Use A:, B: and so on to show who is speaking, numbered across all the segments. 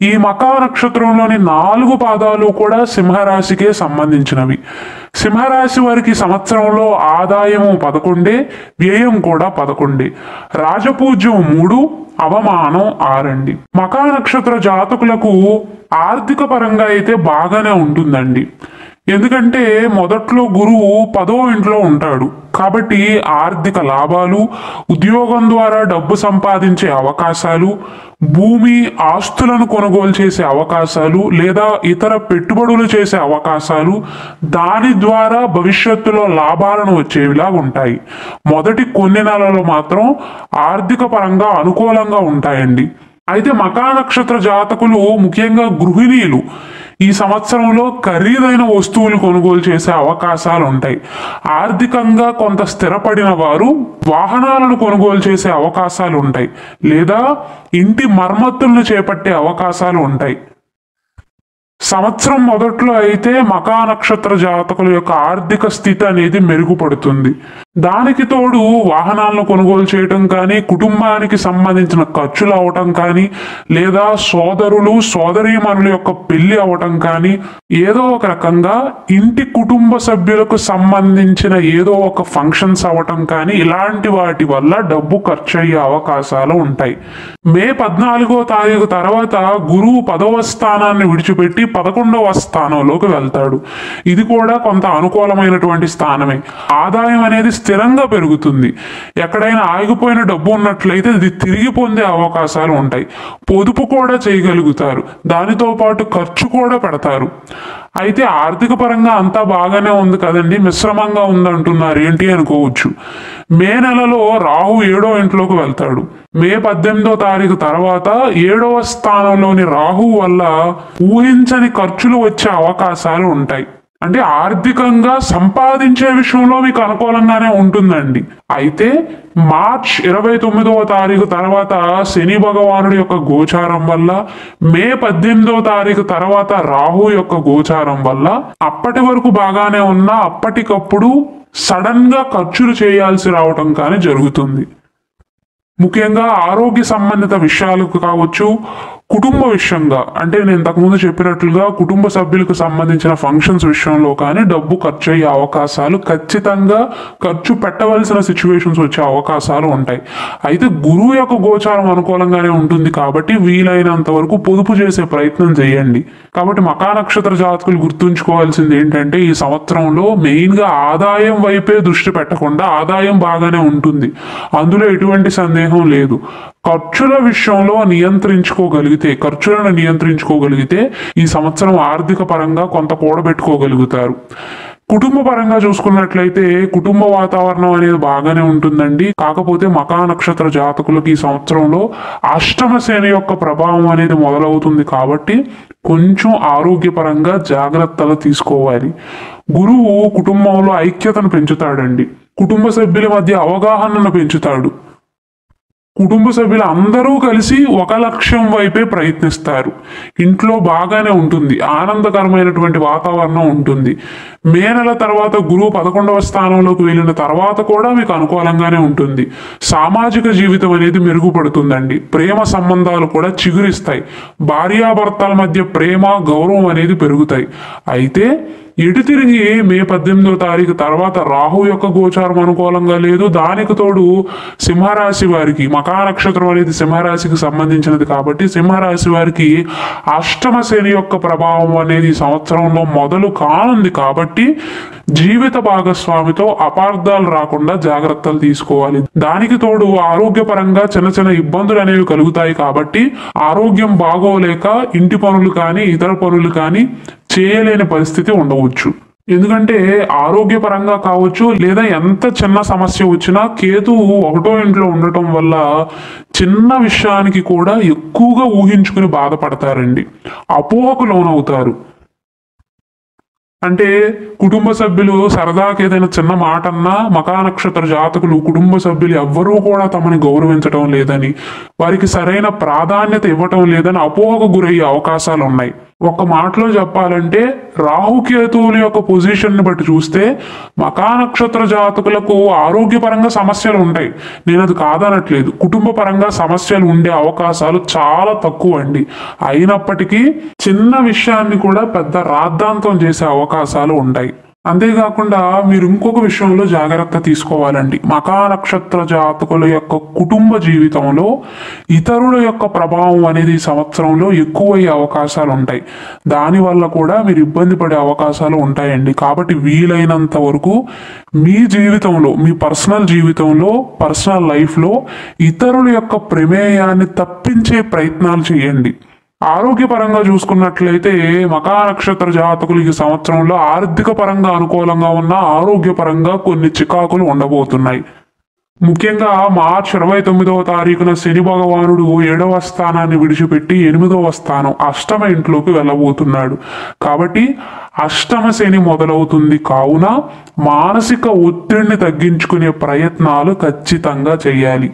A: ఈ మకా నక్షత్రంలోని 4 పాదాలు కూడా సింహరాశికే సంబంధించినవి. సింహరాశి వారికి సంవత్సరంలో ఆదాయము 11, వ్యయం కూడా 11, రాజపూజ్యం 3, అవమానం 6. మకా నక్షత్ర జాతకులకు ఆర్థిక పరంగా అయితే బాగానే ఉంటుందండి. ఎందుకంటే మొదట్లో గురువు 10వ ఇంట్లో ఉంటాడు కాబట్టి ఆర్థిక లాభాలు, ఉద్యోగం ద్వారా డబ్బు సంపాదించే అవకాశాలు, భూమి ఆస్తులను కొనుగోలు చేసే అవకాశాలు లేదా ఇతర పెట్టుబడులు చేసే అవకాశాలు, దాని ద్వారా భవిష్యత్తులో లాభాలను వచ్చేవిలా ఉంటాయి. మొదటి కొన్ని నెలలు మాత్రం ఆర్థిక పరంగా అనుకూలంగా ఉంటాయండి. అయితే మకా నక్షత్ర జాతకులు, ముఖ్యంగా గృహిణీలు, ఈ సంవత్సరంలో ఖరీదైన వస్తువులు కొనుగోలు చేసే అవకాశాలు ఉంటాయి. ఆర్థికంగా కొంత స్థిరపడిన వారు వాహనాలను కొనుగోలు చేసే అవకాశాలు ఉంటాయి లేదా ఇంటి మరమ్మతులను చేపట్టే అవకాశాలు ఉంటాయి. సంవత్సరం మొదట్లో అయితే మకా నక్షత్ర జాతకుల యొక్క ఆర్థిక స్థితి అనేది మెరుగుపడుతుంది. దానికి తోడు వాహనాలను కొనుగోలు చేయటం కానీ, కుటుంబానికి సంబంధించిన ఖర్చులు అవటం కానీ, లేదా సోదరులు సోదరీమణుల యొక్క పెళ్లి అవటం కానీ, ఏదో ఒక రకంగా ఇంటి కుటుంబ సభ్యులకు సంబంధించిన ఏదో ఒక ఫంక్షన్స్ అవటం కానీ, ఇలాంటి వాటి వల్ల డబ్బు ఖర్చు అయ్యే అవకాశాలు ఉంటాయి. మే 14వ తారీఖు తర్వాత గురువు 10వ స్థానాన్ని విడిచిపెట్టి 11వ స్థానంలోకి వెళ్తాడు. ఇది కూడా కొంత అనుకూలమైనటువంటి స్థానమే. ఆదాయం అనేది స్థిరంగా పెరుగుతుంది. ఎక్కడైనా ఆగిపోయిన డబ్బు ఉన్నట్లయితే అది తిరిగి పొందే అవకాశాలు ఉంటాయి. పొదుపు కూడా చేయగలుగుతారు. దానితో పాటు ఖర్చు కూడా పెడతారు. అయితే ఆర్థిక పరంగా అంతా బాగానే ఉంది కదండి, మిశ్రమంగా ఉందంటున్నారు ఏంటి అనుకోవచ్చు. మే నెలలో రాహు 7వ ఇంట్లోకి వెళ్తాడు. మే 18వ తారీఖు తర్వాత 7వ స్థానంలోని రాహు వల్ల ఊహించని ఖర్చులు వచ్చే అవకాశాలు ఉంటాయి. అంటే ఆర్థికంగా సంపాదించే విషయంలో మీకు అనుకూలంగానే ఉంటుందండి. అయితే మార్చ్ 29వ తారీఖు తర్వాత శని భగవానుడి యొక్క గోచారం వల్ల, మే 18వ తారీఖు తర్వాత రాహు యొక్క గోచారం వల్ల అప్పటి వరకు బాగానే ఉన్నా అప్పటికప్పుడు సడన్ గా ఖర్చులు చేయాల్సి రావటం కానీ జరుగుతుంది. ముఖ్యంగా ఆరోగ్య సంబంధిత విషయాలకు కావచ్చు, కుటుంబ విషయంగా, అంటే నేను ఇంతకుముందు చెప్పినట్లుగా కుటుంబ సభ్యులకు సంబంధించిన ఫంక్షన్స్ విషయంలో కానీ డబ్బు ఖర్చు అయ్యే అవకాశాలు, ఖచ్చితంగా ఖర్చు పెట్టవలసిన సిచ్యువేషన్స్ వచ్చే అవకాశాలు ఉంటాయి. అయితే గురువు యొక్క గోచారం అనుకూలంగానే ఉంటుంది కాబట్టి వీలైనంత వరకు పొదుపు చేసే ప్రయత్నం చేయండి. కాబట్టి మకా నక్షత్ర జాతకులు గుర్తుంచుకోవాల్సింది ఏంటంటే, ఈ సంవత్సరంలో మెయిన్గా ఆదాయం వైపే దృష్టి పెట్టకుండా, ఆదాయం బాగానే ఉంటుంది, అందులో ఎటువంటి సందేహం లేదు. ఖర్చుల విషయంలో ఖర్చులను నియంత్రించుకోగలిగితే ఈ సంవత్సరం ఆర్థిక పరంగా కొంత కూడబెట్టుకోగలుగుతారు. కుటుంబ పరంగా చూసుకున్నట్లయితే కుటుంబ వాతావరణం అనేది బాగానే ఉంటుందండి. కాకపోతే మకా నక్షత్ర జాతకులకు ఈ సంవత్సరంలో అష్టమ శని యొక్క ప్రభావం అనేది మొదలవుతుంది కాబట్టి కొంచెం ఆరోగ్యపరంగా జాగ్రత్తలు తీసుకోవాలి. గురువు కుటుంబంలో ఐక్యతను పెంచుతాడండి. కుటుంబ సభ్యుల మధ్య అవగాహనను పెంచుతాడు. కుటుంబ సభ్యులు అందరూ కలిసి ఒక లక్ష్యం వైపే ప్రయత్నిస్తారు. ఇంట్లో బాగానే ఉంటుంది, ఆనందకరమైనటువంటి వాతావరణం ఉంటుంది. మే నెల తర్వాత గురువు 11వ స్థానంలోకి వెళ్ళిన తర్వాత కూడా మీకు అనుకూలంగానే ఉంటుంది. సామాజిక జీవితం అనేది మెరుగుపడుతుందండి. ప్రేమ సంబంధాలు కూడా చిగురిస్తాయి. భార్యాభర్తల మధ్య ప్రేమ, గౌరవం అనేది పెరుగుతాయి. అయితే ఎటు తిరిగి మే 18వ తారీఖు తర్వాత రాహు యొక్క గోచారం అనుకూలంగా లేదు. దానికి తోడు సింహరాశి వారికి, మకా నక్షత్రం అనేది సింహరాశికి సంబంధించినది కాబట్టి సింహరాశి వారికి అష్టమ శని యొక్క ప్రభావం అనేది సంవత్సరంలో మొదలు కానుంది కాబట్టి జీవిత భాగస్వామితో అపార్థాలు రాకుండా జాగ్రత్తలు తీసుకోవాలి. దానికి తోడు ఆరోగ్యపరంగా చిన్న చిన్న ఇబ్బందులు అనేవి కలుగుతాయి కాబట్టి ఆరోగ్యం బాగోలేక ఇంటి పనులు కానీ ఇతర పనులు కానీ చేయలేని పరిస్థితి ఉండవచ్చు. ఎందుకంటే ఆరోగ్యపరంగా కావచ్చు లేదా ఎంత చిన్న సమస్య వచ్చినా కేతువు 1వ ఇంట్లో ఉండటం వల్ల చిన్న విషయానికి కూడా ఎక్కువగా ఊహించుకుని బాధపడతారండి, అపోహకు లోనవుతారు. అంటే కుటుంబ సభ్యులు సరదాకి ఏదైనా చిన్న మాట అన్నా మకా నక్షత్ర జాతకులు కుటుంబ సభ్యులు ఎవ్వరూ కూడా తమని గౌరవించడం లేదని, వారికి సరైన ప్రాధాన్యత ఇవ్వటం లేదని అపోహకు గురయ్యే అవకాశాలు ఉన్నాయి. ఒక మాటలో చెప్పాలంటే రాహుకేతువుల యొక్క పొజిషన్ని బట్టి చూస్తే మకా నక్షత్ర జాతకులకు ఆరోగ్యపరంగా సమస్యలు ఉంటాయి. నేను అది కాదనట్లేదు. కుటుంబ పరంగా సమస్యలు ఉండే అవకాశాలు చాలా తక్కువ అండి. అయినప్పటికీ చిన్న విషయాన్ని కూడా పెద్ద రాద్ధాంతం చేసే అవకాశాలు ఉంటాయి. అంతేకాకుండా మీరు ఇంకొక విషయంలో జాగ్రత్త తీసుకోవాలండి. మకా నక్షత్ర జాతకుల యొక్క కుటుంబ జీవితంలో ఇతరుల యొక్క ప్రభావం అనేది ఈ సంవత్సరంలో ఎక్కువయ్యే అవకాశాలు ఉంటాయి. దానివల్ల కూడా మీరు ఇబ్బంది పడే అవకాశాలు ఉంటాయండి. కాబట్టి వీలైనంత వరకు మీ జీవితంలో, మీ పర్సనల్ జీవితంలో, పర్సనల్ లైఫ్లో ఇతరుల యొక్క ప్రమేయాన్ని తప్పించే ప్రయత్నాలు చేయండి. ఆరోగ్యపరంగా చూసుకున్నట్లయితే మకా నక్షత్ర జాతకులు ఈ సంవత్సరంలో ఆర్థిక పరంగా అనుకూలంగా ఉన్న ఆరోగ్యపరంగా కొన్ని చికాకులు ఉండబోతున్నాయి. ముఖ్యంగా మార్చి 29వ తారీఖున శని భగవానుడు 7వ స్థానాన్ని విడిచిపెట్టి 8వ స్థానం అష్టమ ఇంట్లోకి వెళ్ళబోతున్నాడు. కాబట్టి అష్టమ శని మొదలవుతుంది. కావున మానసిక ఒత్తిడిని తగ్గించుకునే ప్రయత్నాలు ఖచ్చితంగా చేయాలి.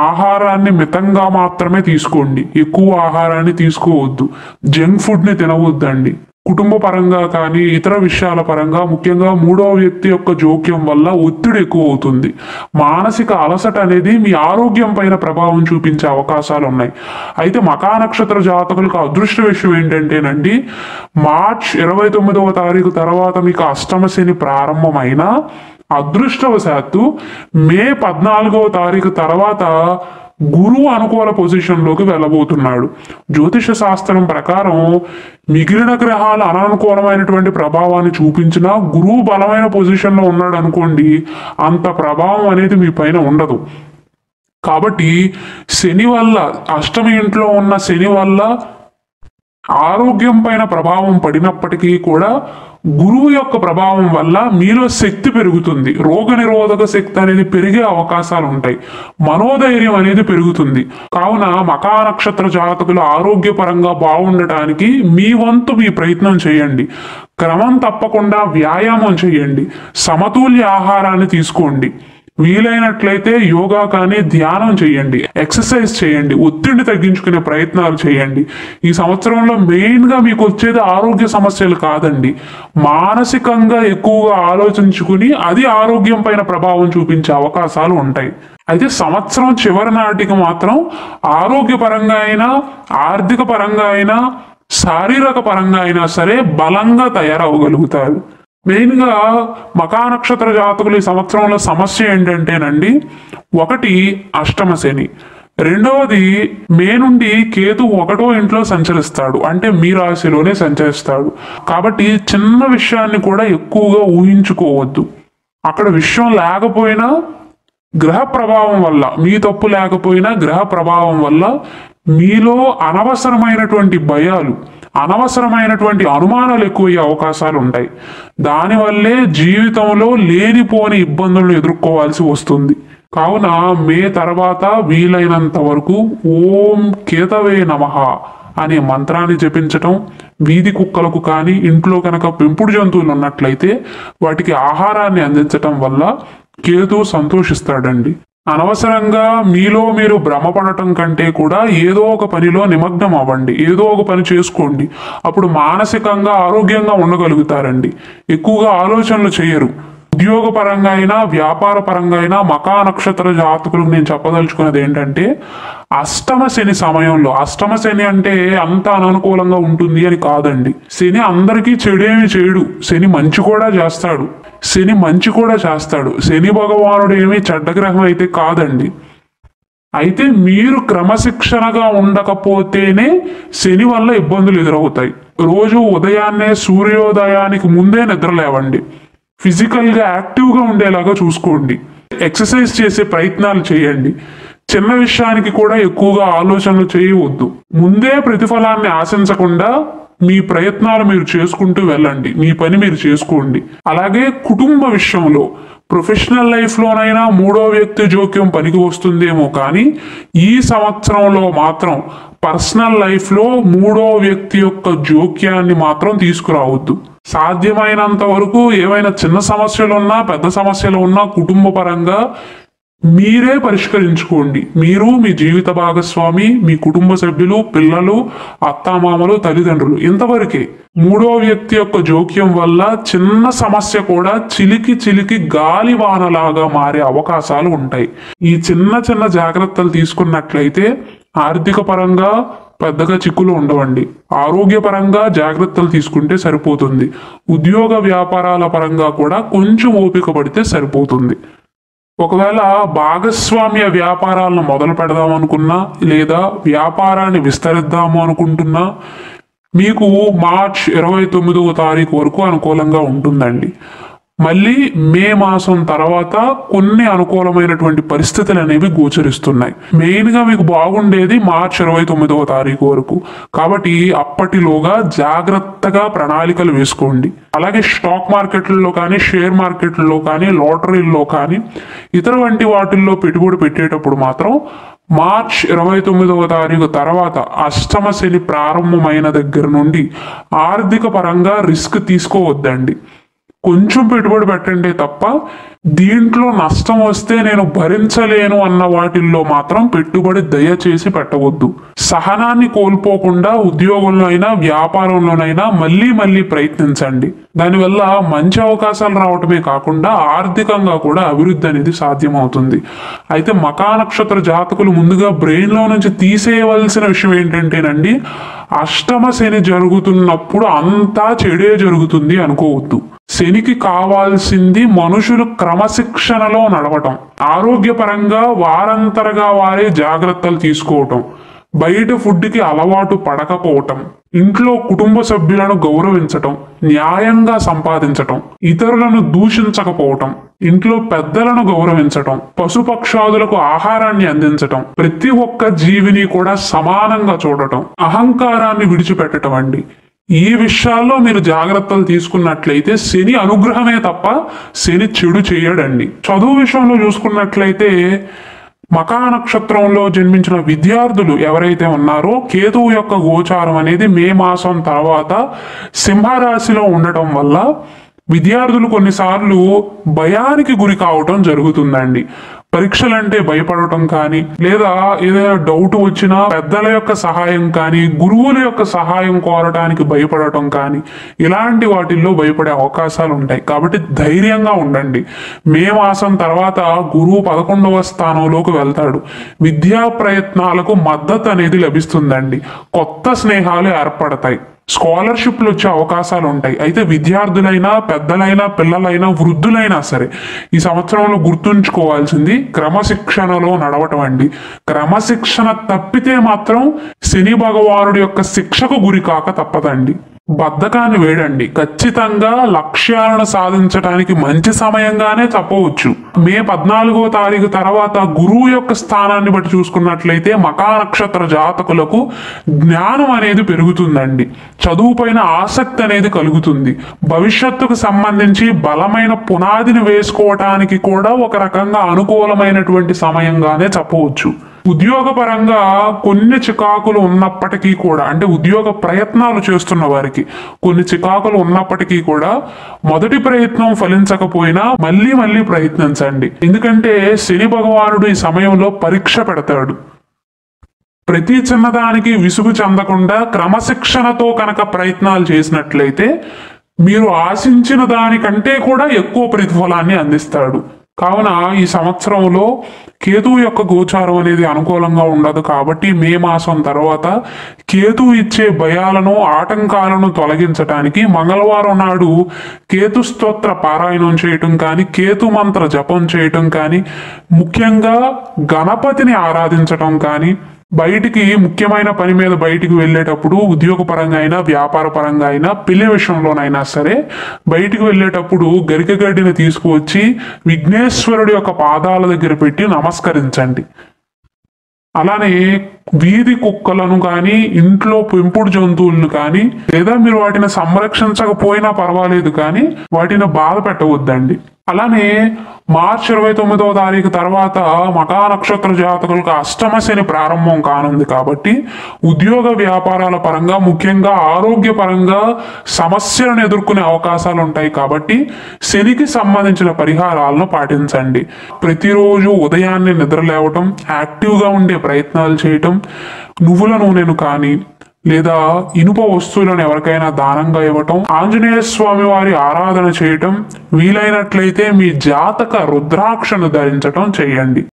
A: ఆహారాన్ని మితంగా మాత్రమే తీసుకోండి. ఎక్కువ ఆహారాన్ని తీసుకోవద్దు. జంక్ ఫుడ్ని తినవద్దండి. కుటుంబ పరంగా కానీ ఇతర విషయాల పరంగా, ముఖ్యంగా మూడవ వ్యక్తి యొక్క జోక్యం వల్ల ఒత్తిడి ఎక్కువ అవుతుంది. మానసిక అలసట అనేది మీ ఆరోగ్యం పైన ప్రభావం చూపించే అవకాశాలు ఉన్నాయి. అయితే మకా నక్షత్ర జాతకులకు అదృష్ట విషయం ఏంటంటేనండి, మార్చ్ 29వ తారీఖు తర్వాత మీకు అష్టమ శని ప్రారంభమైన అదృష్టవశాత్తు మే 14వ తారీఖు తర్వాత గురువు అనుకూల పొజిషన్లోకి వెళ్ళబోతున్నాడు. జ్యోతిష శాస్త్రం ప్రకారం మిగిలిన గ్రహాలు అననుకూలమైనటువంటి ప్రభావాన్ని చూపించినా గురువు బలమైన పొజిషన్లో ఉన్నాడు అనుకోండి, అంత ప్రభావం అనేది మీ పైన ఉండదు. కాబట్టి శని వల్ల, అష్టమి ఇంట్లో ఉన్న శని వల్ల ఆరోగ్యం పైన ప్రభావం పడినప్పటికీ కూడా గురువు యొక్క ప్రభావం వల్ల మీలో శక్తి పెరుగుతుంది. రోగ నిరోధక శక్తి అనేది పెరిగే అవకాశాలు ఉంటాయి. మనోధైర్యం అనేది పెరుగుతుంది. కావున మకా నక్షత్ర జాతకులు ఆరోగ్యపరంగా బాగుండటానికి మీ వంతు మీ ప్రయత్నం చేయండి. క్రమం తప్పకుండా వ్యాయామం చేయండి. సమతుల్య ఆహారాన్ని తీసుకోండి. వీలైనట్లయితే యోగా కానీ ధ్యానం చేయండి, ఎక్సర్సైజ్ చేయండి, ఒత్తిడిని తగ్గించుకునే ప్రయత్నాలు చేయండి. ఈ సంవత్సరంలో మెయిన్గా మీకు వచ్చేది ఆరోగ్య సమస్యలు కాదండి, మానసికంగా ఎక్కువగా ఆలోచించుకుని అది ఆరోగ్యం పైన ప్రభావం చూపించే అవకాశాలు ఉంటాయి. అయితే సంవత్సరం చివరి నాటికి మాత్రం ఆరోగ్యపరంగా అయినా, ఆర్థిక పరంగా అయినా, శారీరక పరంగా అయినా సరే బలంగా తయారవగలుగుతారు. మెయిన్గా మకా నక్షత్ర జాతకులు ఈ సంవత్సరంలో సమస్య ఏంటంటేనండి, ఒకటి అష్టమ శని, రెండవది మే నుండి కేతు 1వ ఇంట్లో సంచరిస్తాడు, అంటే మీ రాశిలోనే సంచరిస్తాడు. కాబట్టి చిన్న విషయాన్ని కూడా ఎక్కువగా ఊహించుకోవద్దు. అక్కడ విషయం లేకపోయినా గ్రహ ప్రభావం వల్ల, మీ తప్పు లేకపోయినా గ్రహ ప్రభావం వల్ల మీలో అనవసరమైనటువంటి భయాలు, అనవసరమైనటువంటి అనుమానాలు ఎక్కువయ్యే అవకాశాలు ఉంటాయి. దానివల్లే జీవితంలో లేనిపోని ఇబ్బందులను ఎదుర్కోవాల్సి వస్తుంది. కావున మే తర్వాత వీలైనంత వరకు ఓం కేతవే నమః అనే మంత్రాన్ని జపించటం, వీధి కుక్కలకు కానీ ఇంట్లో కనుక పెంపుడు జంతువులు ఉన్నట్లయితే వాటికి ఆహారాన్ని అందించటం వల్ల కేతు సంతోషిస్తాడండి. అనవసరంగా మీలో మీరు భ్రమపడటం కంటే కూడా ఏదో ఒక పనిలో నిమగ్నం అవ్వండి, ఏదో ఒక పని చేసుకోండి. అప్పుడు మానసికంగా ఆరోగ్యంగా ఉండగలుగుతారండి. ఎక్కువగా ఆలోచనలు చేయరు. ఉద్యోగపరంగా అయినా, వ్యాపార పరంగా అయినా మకా నక్షత్ర జాతకులకు నేను చెప్పదలుచుకున్నది ఏంటంటే, అష్టమ శని సమయంలో, అష్టమ శని అంటే అంత అననుకూలంగా ఉంటుంది అని కాదండి. శని అందరికీ చెడేమి చేయడు, శని మంచి కూడా చేస్తాడు. శని మంచి కూడా చేస్తాడు. శని భగవానుడు ఏమీ చెడ్డగ్రహం అయితే కాదండి. అయితే మీరు క్రమశిక్షణగా ఉండకపోతేనే శని వల్ల ఇబ్బందులు ఎదురవుతాయి. రోజు ఉదయాన్నే సూర్యోదయానికి ముందే నిద్ర లేవండి. ఫిజికల్గా యాక్టివ్గా ఉండేలాగా చూసుకోండి. ఎక్సర్సైజ్ చేసే ప్రయత్నాలు చేయండి. చిన్న విషయానికి కూడా ఎక్కువగా ఆలోచనలు చేయవద్దు. ముందే ప్రతిఫలాన్ని ఆశించకుండా మీ ప్రయత్నాలు మీరు చేసుకుంటూ వెళ్ళండి. మీ పని మీరు చేసుకోండి. అలాగే కుటుంబ విషయంలో, ప్రొఫెషనల్ లైఫ్లోనైనా మూడో వ్యక్తి జోక్యం పనికి వస్తుందేమో కానీ ఈ సంవత్సరంలో మాత్రం పర్సనల్ లైఫ్లో మూడో వ్యక్తి యొక్క జోక్యాన్ని మాత్రం తీసుకురావద్దు. సాధ్యమైనంత వరకు ఏవైనా చిన్న సమస్యలు ఉన్నా, పెద్ద సమస్యలు ఉన్నా కుటుంబ పరంగా మీరే పరిష్కరించుకోండి. మీరు, మీ జీవిత భాగస్వామి, మీ కుటుంబ సభ్యులు, పిల్లలు, అత్తామామలు, తల్లిదండ్రులు, ఇంతవరకే. మూడో వ్యక్తి యొక్క జోక్యం వల్ల చిన్న సమస్య కూడా చిలికి చిలికి గాలివానలాగా మారే అవకాశాలు ఉంటాయి. ఈ చిన్న చిన్న జాగ్రత్తలు తీసుకున్నట్లయితే ఆర్థిక పరంగా పెద్దగా చిక్కులు ఉండవండి. ఆరోగ్యపరంగా జాగ్రత్తలు తీసుకుంటే సరిపోతుంది. ఉద్యోగ వ్యాపారాల పరంగా కూడా కొంచెం ఓపిక పడితే సరిపోతుంది. ఒకవేళ భాగస్వామ్య వ్యాపారాలను మొదలు పెడదాం అనుకున్నా, లేదా వ్యాపారాన్ని విస్తరిద్దాము అనుకుంటున్నా, మీకు మార్చ్ 29వ తారీఖు వరకు అనుకూలంగా ఉంటుందండి. మళ్ళీ మే మాసం తర్వాత కొన్ని అనుకూలమైనటువంటి పరిస్థితులు అనేవి గోచరిస్తున్నాయి. మెయిన్గా మీకు బాగుండేది మార్చ్ 29వ తారీఖు వరకు. కాబట్టి అప్పటిలోగా జాగ్రత్తగా ప్రణాళికలు వేసుకోండి. అలాగే స్టాక్ మార్కెట్లలో కానీ, షేర్ మార్కెట్లలో కానీ, లాటరీల్లో కానీ, ఇతర వంటి వాటిల్లో పెట్టుబడి పెట్టేటప్పుడు మాత్రం మార్చ్ 29వ తారీఖు తర్వాత అష్టమ శని ప్రారంభమైన దగ్గర నుండి ఆర్థిక పరంగా రిస్క్ తీసుకోవద్దండి. కొంచెం పెట్టుబడి పెట్టండి తప్ప దీంట్లో నష్టం వస్తే నేను భరించలేను అన్న వాటిల్లో మాత్రం పెట్టుబడి దయచేసి పెట్టవద్దు. సహనాన్ని కోల్పోకుండా ఉద్యోగంలోనైనా వ్యాపారంలోనైనా మళ్ళీ మళ్ళీ ప్రయత్నించండి. దానివల్ల మంచి అవకాశాలు రావటమే కాకుండా ఆర్థికంగా కూడా అభివృద్ధి అనేది సాధ్యమవుతుంది. అయితే మకా నక్షత్ర జాతకులు ముందుగా బ్రెయిన్లో నుంచి తీసేయవలసిన విషయం ఏంటంటేనండి, అష్టమ శని జరుగుతున్నప్పుడు అంతా చెడే జరుగుతుంది అనుకోవద్దు. శనికి కావాల్సింది మనుషులు క్రమశిక్షణలో నడవటం, ఆరోగ్యపరంగా వారంతరగా వారే జాగ్రత్తలు తీసుకోవటం, బయట ఫుడ్కి అలవాటు పడకపోవటం, ఇంట్లో కుటుంబ సభ్యులను గౌరవించటం, న్యాయంగా సంపాదించటం, ఇతరులను దూషించకపోవటం, ఇంట్లో పెద్దలను గౌరవించటం, పశుపక్షాదులకు ఆహారాన్ని అందించటం, ప్రతి ఒక్క జీవిని కూడా సమానంగా చూడటం, అహంకారాన్ని విడిచిపెట్టడం అండి. ఈ విషయాల్లో మీరు జాగ్రత్తలు తీసుకున్నట్లయితే శని అనుగ్రహమే తప్ప శని చెడు చేయడండి. చదువు విషయంలో చూసుకున్నట్లయితే మకా నక్షత్రంలో జన్మించిన విద్యార్థులు ఎవరైతే ఉన్నారో కేతువు యొక్క గోచారం అనేది మే మాసం తర్వాత సింహరాశిలో ఉండటం వల్ల విద్యార్థులు కొన్నిసార్లు భయానికి గురి కావటం జరుగుతుందండి. పరీక్షలంటే భయపడటం కానీ, లేదా ఏదైనా డౌట్ వచ్చినా పెద్దల యొక్క సహాయం కానీ, గురువుల యొక్క సహాయం కోరడానికి భయపడటం కానీ, ఇలాంటి వాటిల్లో భయపడే అవకాశాలు ఉంటాయి. కాబట్టి ధైర్యంగా ఉండండి. మే మాసం తర్వాత గురువు 11వ స్థానంలోకి వెళ్తాడు. విద్యా ప్రయత్నాలకు మద్దతు అనేది లభిస్తుందండి. కొత్త స్నేహాలు ఏర్పడతాయి. స్కాలర్షిప్లు వచ్చే అవకాశాలు ఉంటాయి. అయితే విద్యార్థులైనా, పెద్దలైనా, పిల్లలైనా, వృద్ధులైనా సరే ఈ సంవత్సరంలో గుర్తుంచుకోవాల్సింది క్రమశిక్షణలో నడవటం అండి. క్రమశిక్షణ తప్పితే మాత్రం శని భగవానుడి యొక్క శిక్షకు గురి కాక తప్పదండి. బద్ధకాన్ని వేడండి. ఖచ్చితంగా లక్ష్యాలను సాధించడానికి మంచి సమయంగానే చెప్పవచ్చు. మే 14వ తారీఖు తర్వాత గురువు యొక్క స్థానాన్ని బట్టి చూసుకున్నట్లయితే మకా నక్షత్ర జాతకులకు జ్ఞానం అనేది పెరుగుతుందండి. చదువు పైన ఆసక్తి అనేది కలుగుతుంది. భవిష్యత్తుకు సంబంధించి బలమైన పునాదిని వేసుకోవటానికి కూడా ఒక రకంగా అనుకూలమైనటువంటి సమయంగానే చెప్పవచ్చు. ఉద్యోగపరంగా కొన్ని చికాకులు ఉన్నప్పటికీ కూడా, అంటే ఉద్యోగ ప్రయత్నాలు చేస్తున్న వారికి కొన్ని చికాకులు ఉన్నప్పటికీ కూడా మొదటి ప్రయత్నం ఫలించకపోయినా మళ్ళీ మళ్ళీ ప్రయత్నించండి. ఎందుకంటే శని భగవానుడు ఈ సమయంలో పరీక్ష పెడతాడు. ప్రతి చిన్నదానికి విసుగు చెందకుండా క్రమశిక్షణతో కనుక ప్రయత్నాలు చేసినట్లయితే మీరు ఆశించిన దానికంటే కూడా ఎక్కువ ప్రతిఫలాన్ని అందిస్తాడు. కావున ఈ సంవత్సరంలో కేతువు యొక్క గోచారం అనేది అనుకూలంగా ఉండదు. కాబట్టి మే మాసం తర్వాత కేతువు ఇచ్చే భయాలను, ఆటంకాలను తొలగించడానికి మంగళవారం నాడు కేతు స్తోత్ర పారాయణం చేయటం కానీ, కేతు మంత్ర జపం చేయటం కానీ, ముఖ్యంగా గణపతిని ఆరాధించటం కానీ, బయటికి ముఖ్యమైన పని మీద బయటికి వెళ్ళేటప్పుడు ఉద్యోగపరంగా అయినా, వ్యాపార పరంగా అయినా, పెళ్లి విషయంలోనైనా సరే బయటికి వెళ్ళేటప్పుడు గరిక గడ్డిని తీసుకువచ్చి విఘ్నేశ్వరుడి యొక్క పాదాల దగ్గర పెట్టి నమస్కరించండి. అలానే వీధి కుక్కలను కానీ ఇంట్లో పెంపుడు జంతువులను కానీ లేదా మీరు వాటిని సంరక్షించకపోయినా పర్వాలేదు కానీ వాటిని బాధ పెట్టవద్దండి. అలానే మార్చి 29వ తారీఖు తర్వాత మకా నక్షత్ర జాతకులకు అష్టమ శని ప్రారంభం కానుంది కాబట్టి ఉద్యోగ వ్యాపారాల పరంగా ముఖ్యంగా ఆరోగ్య పరంగా సమస్యలను ఎదుర్కొనే అవకాశాలు ఉంటాయి. కాబట్టి శనికి సంబంధించిన పరిహారాలను పాటించండి. ప్రతిరోజు ఉదయాన్నే నిద్ర లేవటం, యాక్టివ్గా ఉండే ప్రయత్నాలు చేయటం, నువ్వుల నూనెను కానీ లేదా ఇనుప వస్తువులను ఎవరికైనా దానంగా ఇవ్వటం, ఆంజనేయ స్వామి వారి ఆరాధన చేయటం, వీలైనట్లయితే మీ జాతక రుద్రాక్షను ధరించటం చేయండి.